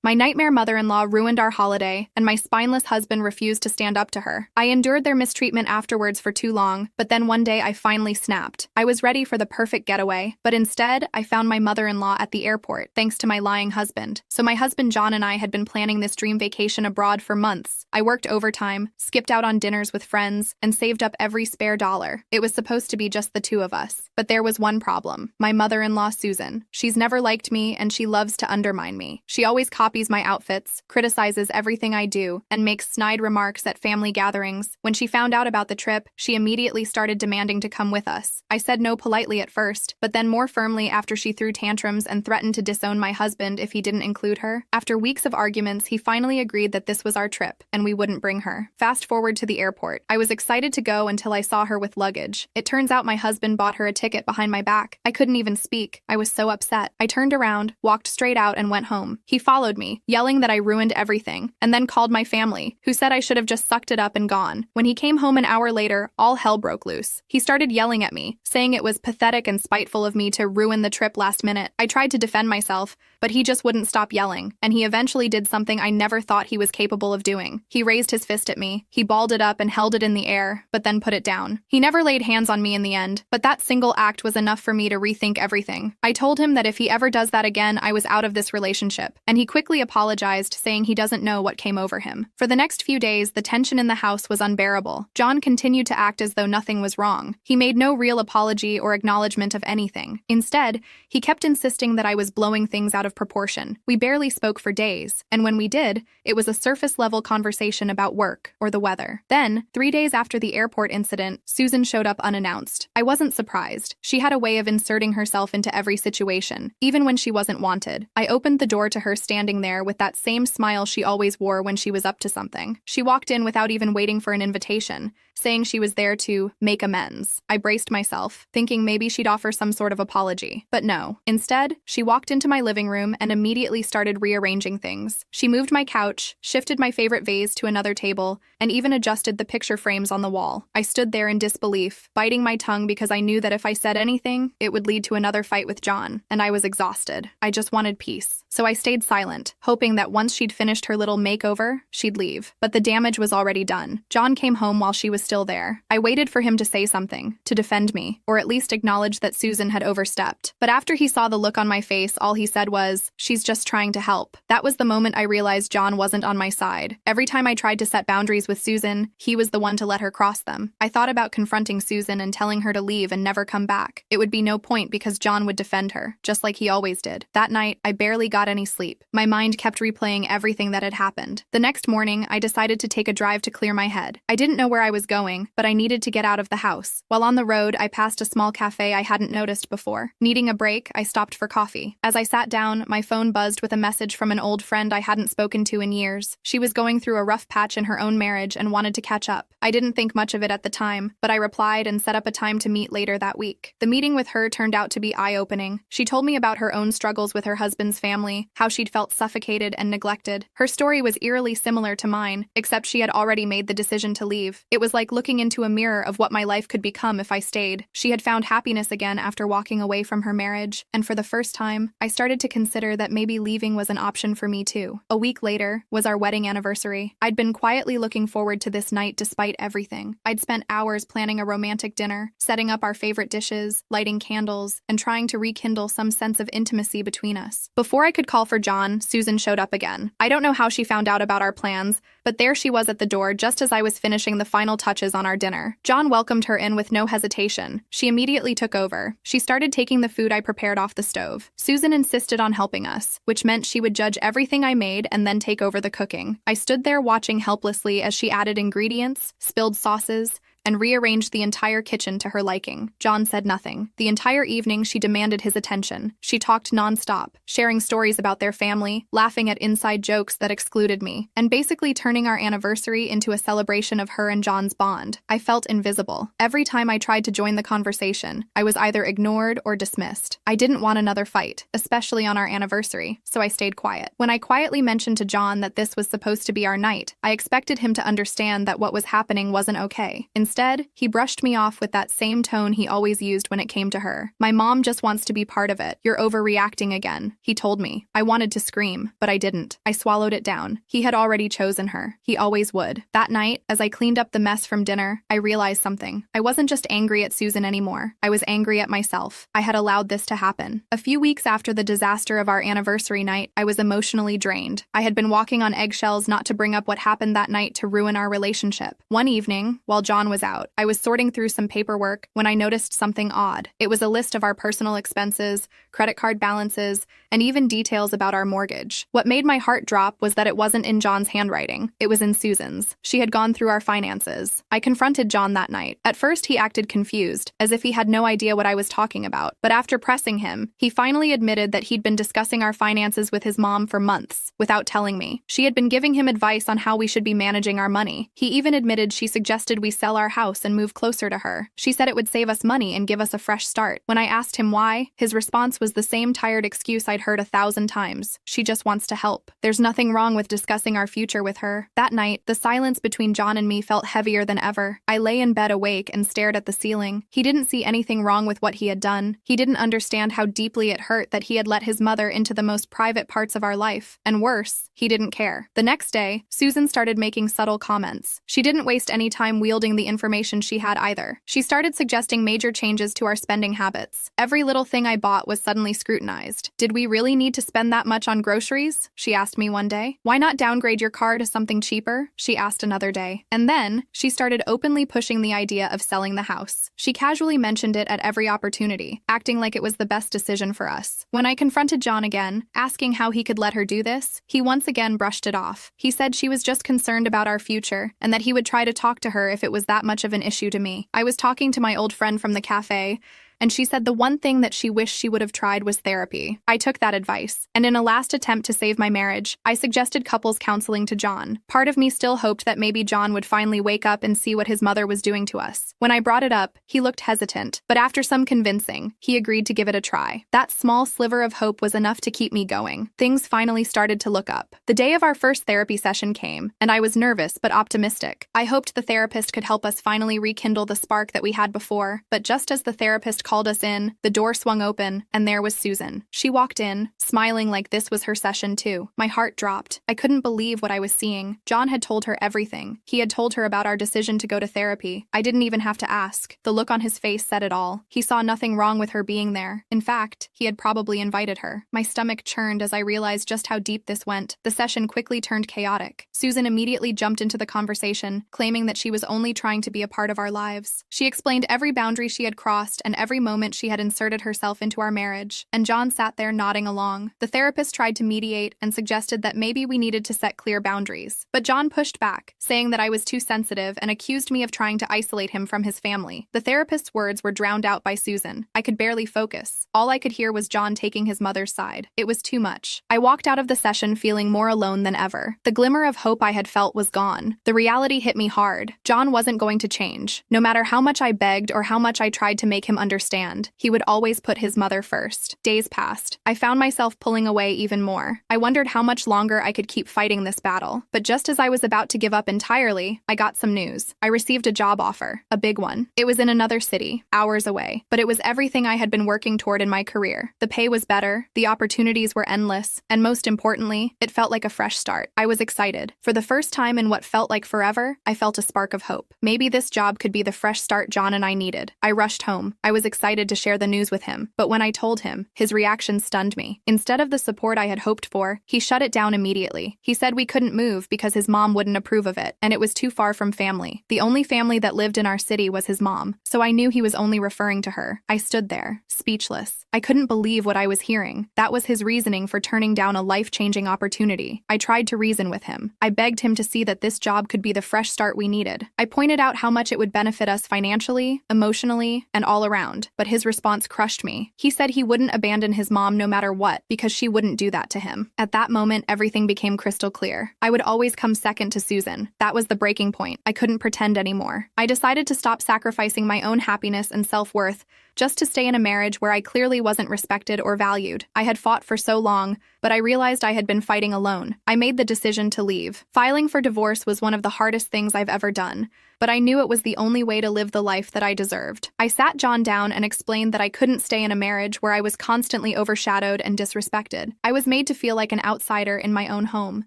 My nightmare mother-in-law ruined our holiday, and my spineless husband refused to stand up to her. I endured their mistreatment afterwards for too long, but then one day I finally snapped. I was ready for the perfect getaway, but instead, I found my mother-in-law at the airport, thanks to my lying husband. So my husband John and I had been planning this dream vacation abroad for months. I worked overtime, skipped out on dinners with friends, and saved up every spare dollar. It was supposed to be just the two of us. But there was one problem. My mother-in-law, Susan. She's never liked me, and she loves to undermine me. She always copies my outfits, criticizes everything I do, and makes snide remarks at family gatherings. When she found out about the trip, she immediately started demanding to come with us. I said no politely at first, but then more firmly after she threw tantrums and threatened to disown my husband if he didn't include her. After weeks of arguments, he finally agreed that this was our trip, and we wouldn't bring her. Fast forward to the airport. I was excited to go until I saw her with luggage. It turns out my husband bought her a ticket behind my back. I couldn't even speak. I was so upset. I turned around, walked straight out, and went home. He followed me, yelling that I ruined everything, and then called my family, who said I should have just sucked it up and gone. When he came home an hour later, all hell broke loose. He started yelling at me, saying it was pathetic and spiteful of me to ruin the trip last minute. I tried to defend myself, but he just wouldn't stop yelling, and he eventually did something I never thought he was capable of doing. He raised his fist at me, he balled it up and held it in the air, but then put it down. He never laid hands on me in the end, but that single act was enough for me to rethink everything. I told him that if he ever does that again, I was out of this relationship, and he quickly apologized, saying he doesn't know what came over him. For the next few days, the tension in the house was unbearable. John continued to act as though nothing was wrong. He made no real apology or acknowledgement of anything. Instead, he kept insisting that I was blowing things out of proportion. We barely spoke for days, and when we did, it was a surface-level conversation about work or the weather. Then, 3 days after the airport incident, Susan showed up unannounced. I wasn't surprised. She had a way of inserting herself into every situation, even when she wasn't wanted. I opened the door to her standing there with that same smile she always wore when she was up to something. She walked in without even waiting for an invitation, saying she was there to make amends. I braced myself, thinking maybe she'd offer some sort of apology. But no. Instead, she walked into my living room and immediately started rearranging things. She moved my couch, shifted my favorite vase to another table, and even adjusted the picture frames on the wall. I stood there in disbelief, biting my tongue because I knew that if I said anything, it would lead to another fight with John, and I was exhausted. I just wanted peace. So I stayed silent, hoping that once she'd finished her little makeover, she'd leave. But the damage was already done. John came home while she was still there. I waited for him to say something, to defend me, or at least acknowledge that Susan had overstepped. But after he saw the look on my face, all he said was, "She's just trying to help." That was the moment I realized John wasn't on my side. Every time I tried to set boundaries with Susan, he was the one to let her cross them. I thought about confronting Susan and telling her to leave and never come back. It would be no point because John would defend her, just like he always did. That night, I barely got any sleep. My mind kept replaying everything that had happened. The next morning, I decided to take a drive to clear my head. I didn't know where I was going, but I needed to get out of the house. While on the road, I passed a small cafe I hadn't noticed before. Needing a break, I stopped for coffee. As I sat down, my phone buzzed with a message from an old friend I hadn't spoken to in years. She was going through a rough patch in her own marriage and wanted to catch up. I didn't think much of it at the time, but I replied and set up a time to meet later that week. The meeting with her turned out to be eye-opening. She told me about her own struggles with her husband's family, how she'd felt suffocated and neglected. Her story was eerily similar to mine, except she had already made the decision to leave. It was like looking into a mirror of what my life could become if I stayed. She had found happiness again after walking away from her marriage, and for the first time, I started to consider that maybe leaving was an option for me too. A week later was our wedding anniversary. I'd been quietly looking forward to this night despite everything. I'd spent hours planning a romantic dinner, setting up our favorite dishes, lighting candles, and trying to rekindle some sense of intimacy between us. Before I could call for John, Susan showed up again. I don't know how she found out about our plans, but there she was at the door just as I was finishing the final touches on our dinner. John welcomed her in with no hesitation. She immediately took over. She started taking the food I prepared off the stove. Susan insisted on helping us, which meant she would judge everything I made and then take over the cooking. I stood there watching helplessly as she added ingredients, spilled sauces, and rearranged the entire kitchen to her liking. John said nothing. The entire evening, she demanded his attention. She talked nonstop, sharing stories about their family, laughing at inside jokes that excluded me, and basically turning our anniversary into a celebration of her and John's bond. I felt invisible. Every time I tried to join the conversation, I was either ignored or dismissed. I didn't want another fight, especially on our anniversary, so I stayed quiet. When I quietly mentioned to John that this was supposed to be our night, I expected him to understand that what was happening wasn't okay. Instead, he brushed me off with that same tone he always used when it came to her. "My mom just wants to be part of it. You're overreacting again," he told me. I wanted to scream, but I didn't. I swallowed it down. He had already chosen her. He always would. That night, as I cleaned up the mess from dinner, I realized something. I wasn't just angry at Susan anymore. I was angry at myself. I had allowed this to happen. A few weeks after the disaster of our anniversary night, I was emotionally drained. I had been walking on eggshells not to bring up what happened that night to ruin our relationship. One evening, while John was out, I was sorting through some paperwork when I noticed something odd. It was a list of our personal expenses, credit card balances, and even details about our mortgage. What made my heart drop was that it wasn't in John's handwriting. It was in Susan's. She had gone through our finances. I confronted John that night. At first, he acted confused, as if he had no idea what I was talking about. But after pressing him, he finally admitted that he'd been discussing our finances with his mom for months, without telling me. She had been giving him advice on how we should be managing our money. He even admitted she suggested we sell our house and move closer to her. She said it would save us money and give us a fresh start. When I asked him why, his response was the same tired excuse I'd heard 1,000 times. She just wants to help. There's nothing wrong with discussing our future with her. That night, the silence between John and me felt heavier than ever. I lay in bed awake and stared at the ceiling. He didn't see anything wrong with what he had done. He didn't understand how deeply it hurt that he had let his mother into the most private parts of our life. And worse, he didn't care. The next day, Susan started making subtle comments. She didn't waste any time wielding the information she had either. She started suggesting major changes to our spending habits. Every little thing I bought was suddenly scrutinized. "Did we really need to spend that much on groceries?" she asked me one day. "Why not downgrade your car to something cheaper?" she asked another day. And then, she started openly pushing the idea of selling the house. She casually mentioned it at every opportunity, acting like it was the best decision for us. When I confronted John again, asking how he could let her do this, he once again brushed it off. He said she was just concerned about our future, and that he would try to talk to her if it was that much of an issue to me. I was talking to my old friend from the cafe, and she said the one thing that she wished she would have tried was therapy. I took that advice, and in a last attempt to save my marriage, I suggested couples counseling to John. Part of me still hoped that maybe John would finally wake up and see what his mother was doing to us. When I brought it up, he looked hesitant, but after some convincing, he agreed to give it a try. That small sliver of hope was enough to keep me going. Things finally started to look up. The day of our first therapy session came, and I was nervous but optimistic. I hoped the therapist could help us finally rekindle the spark that we had before, but just as the therapist called us in, the door swung open, and there was Susan. She walked in, smiling like this was her session too. My heart dropped. I couldn't believe what I was seeing. John had told her everything. He had told her about our decision to go to therapy. I didn't even have to ask. The look on his face said it all. He saw nothing wrong with her being there. In fact, he had probably invited her. My stomach churned as I realized just how deep this went. The session quickly turned chaotic. Susan immediately jumped into the conversation, claiming that she was only trying to be a part of our lives. She explained every boundary she had crossed and every moment she had inserted herself into our marriage, and John sat there nodding along. The therapist tried to mediate and suggested that maybe we needed to set clear boundaries. But John pushed back, saying that I was too sensitive and accused me of trying to isolate him from his family. The therapist's words were drowned out by Susan. I could barely focus. All I could hear was John taking his mother's side. It was too much. I walked out of the session feeling more alone than ever. The glimmer of hope I had felt was gone. The reality hit me hard. John wasn't going to change. No matter how much I begged or how much I tried to make him understand, he would always put his mother first. Days passed. I found myself pulling away even more. I wondered how much longer I could keep fighting this battle. But just as I was about to give up entirely, I got some news. I received a job offer, a big one. It was in another city, hours away, but it was everything I had been working toward in my career. The pay was better, the opportunities were endless, and most importantly, it felt like a fresh start. I was excited. For the first time in what felt like forever, I felt a spark of hope. Maybe this job could be the fresh start John and I needed. I rushed home. I was excited to share the news with him, but when I told him, his reaction stunned me. Instead of the support I had hoped for, he shut it down immediately. He said we couldn't move because his mom wouldn't approve of it, and it was too far from family. The only family that lived in our city was his mom, so I knew he was only referring to her. I stood there, speechless. I couldn't believe what I was hearing. That was his reasoning for turning down a life-changing opportunity. I tried to reason with him. I begged him to see that this job could be the fresh start we needed. I pointed out how much it would benefit us financially, emotionally, and all around, but his response crushed me. He said he wouldn't abandon his mom no matter what because she wouldn't do that to him. At that moment, everything became crystal clear. I would always come second to Susan. That was the breaking point. I couldn't pretend anymore. I decided to stop sacrificing my own happiness and self-worth just to stay in a marriage where I clearly wasn't respected or valued. I had fought for so long, but I realized I had been fighting alone. I made the decision to leave. Filing for divorce was one of the hardest things I've ever done, but I knew it was the only way to live the life that I deserved. I sat John down and explained that I couldn't stay in a marriage where I was constantly overshadowed and disrespected. I was made to feel like an outsider in my own home.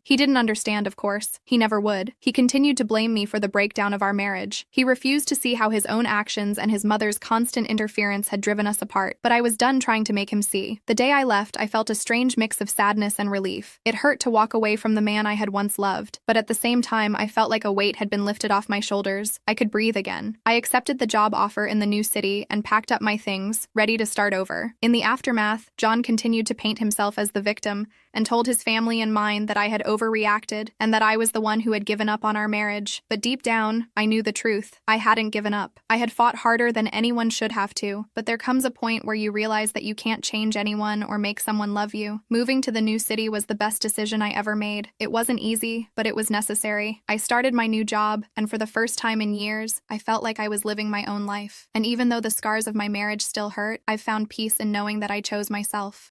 He didn't understand, of course. He never would. He continued to blame me for the breakdown of our marriage. He refused to see how his own actions and his mother's constant interference had driven us apart, but I was done trying to make him see. The day I left, I felt a strange mix of sadness and relief. It hurt to walk away from the man I had once loved, but at the same time, I felt like a weight had been lifted off my shoulders. I could breathe again. I accepted the job offer in the new city and packed up my things, ready to start over. In the aftermath, John continued to paint himself as the victim and told his family and mine that I had overreacted and that I was the one who had given up on our marriage. But deep down, I knew the truth. I hadn't given up. I had fought harder than anyone should have to, but there comes a point where you realize that you can't change anyone or make someone love you. Moving to the new city was the best decision I ever made. It wasn't easy, but it was necessary. I started my new job, and for the first time in years, I felt like I was living my own life. And even though the scars of my marriage still hurt, I've found peace in knowing that I chose myself.